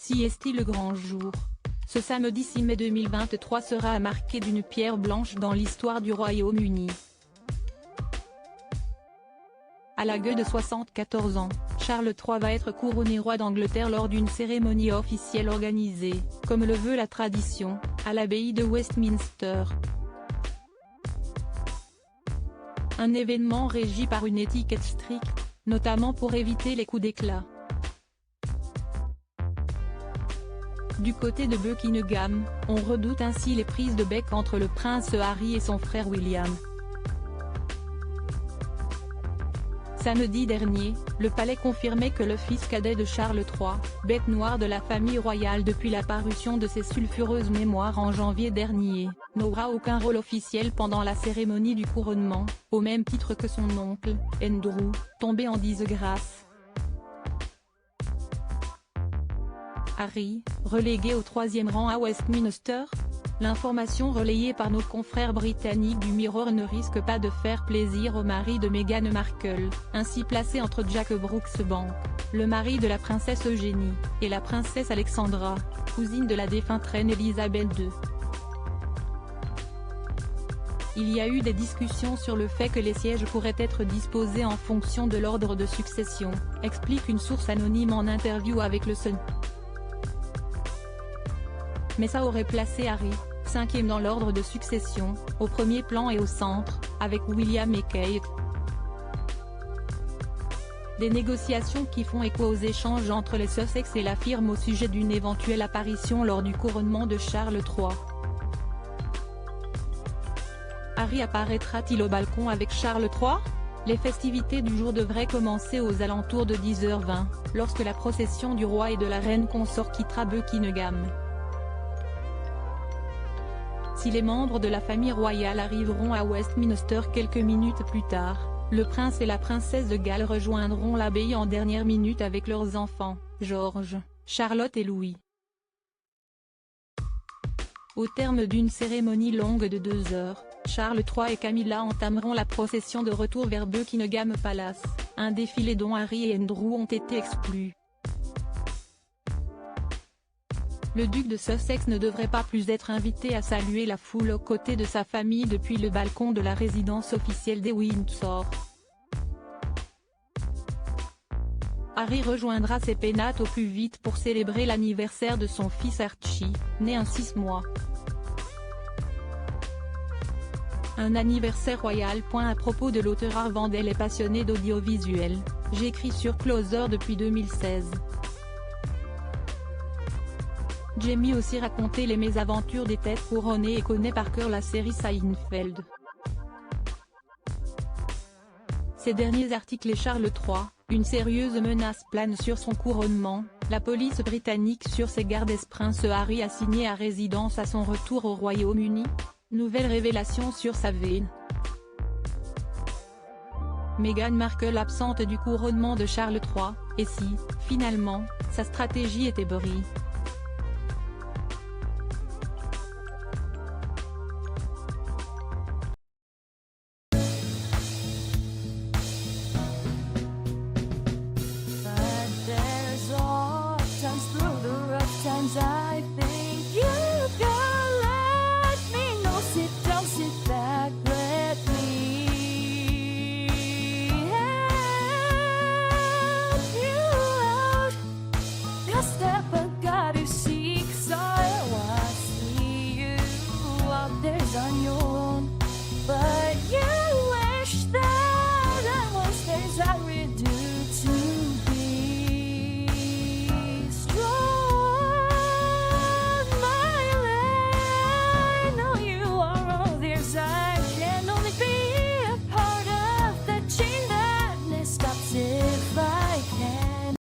Si est-il le grand jour. Ce samedi 6 mai 2023 sera marqué d'une pierre blanche dans l'histoire du Royaume-Uni. À l'âge de 74 ans, Charles III va être couronné roi d'Angleterre lors d'une cérémonie officielle organisée, comme le veut la tradition, à l'abbaye de Westminster. Un événement régi par une étiquette stricte, notamment pour éviter les coups d'éclat. Du côté de Buckingham, on redoute ainsi les prises de bec entre le prince Harry et son frère William. Samedi dernier, le palais confirmait que le fils cadet de Charles III, bête noire de la famille royale depuis la parution de ses sulfureuses mémoires en janvier dernier, n'aura aucun rôle officiel pendant la cérémonie du couronnement, au même titre que son oncle, Andrew, tombé en disgrâce. Harry, relégué au 3e rang à Westminster? L'information relayée par nos confrères britanniques du Mirror ne risque pas de faire plaisir au mari de Meghan Markle, ainsi placé entre Jack Brooksbank, le mari de la princesse Eugénie, et la princesse Alexandra, cousine de la défunte reine Elisabeth II. Il y a eu des discussions sur le fait que les sièges pourraient être disposés en fonction de l'ordre de succession, explique une source anonyme en interview avec le Sun. Mais ça aurait placé Harry, 5e dans l'ordre de succession, au premier plan et au centre, avec William et Kate. Des négociations qui font écho aux échanges entre les Sussex et la firme au sujet d'une éventuelle apparition lors du couronnement de Charles III. Harry apparaîtra-t-il au balcon avec Charles III? Les festivités du jour devraient commencer aux alentours de 10h20, lorsque la procession du roi et de la reine consort quittera Buckingham. Si les membres de la famille royale arriveront à Westminster quelques minutes plus tard, le prince et la princesse de Galles rejoindront l'abbaye en dernière minute avec leurs enfants, George, Charlotte et Louis. Au terme d'une cérémonie longue de 2 heures, Charles III et Camilla entameront la procession de retour vers Buckingham Palace, un défilé dont Harry et Andrew ont été exclus. Le duc de Sussex ne devrait pas plus être invité à saluer la foule aux côtés de sa famille depuis le balcon de la résidence officielle des Windsor. Harry rejoindra ses pénates au plus vite pour célébrer l'anniversaire de son fils Archie, né un 6 mois. Un anniversaire royal. À propos de l'auteur Arvandel et passionné d'audiovisuel, j'écris sur Closer depuis 2016. Jamie aussi raconté les mésaventures des têtes couronnées et connaît par cœur la série Seinfeld. Ces derniers articles et Charles III, une sérieuse menace plane sur son couronnement, la police britannique sur ses gardes. Prince Harry assigné à résidence à son retour au Royaume-Uni? Nouvelle révélation sur sa veine. Meghan Markle absente du couronnement de Charles III, et si, finalement, sa stratégie était brie?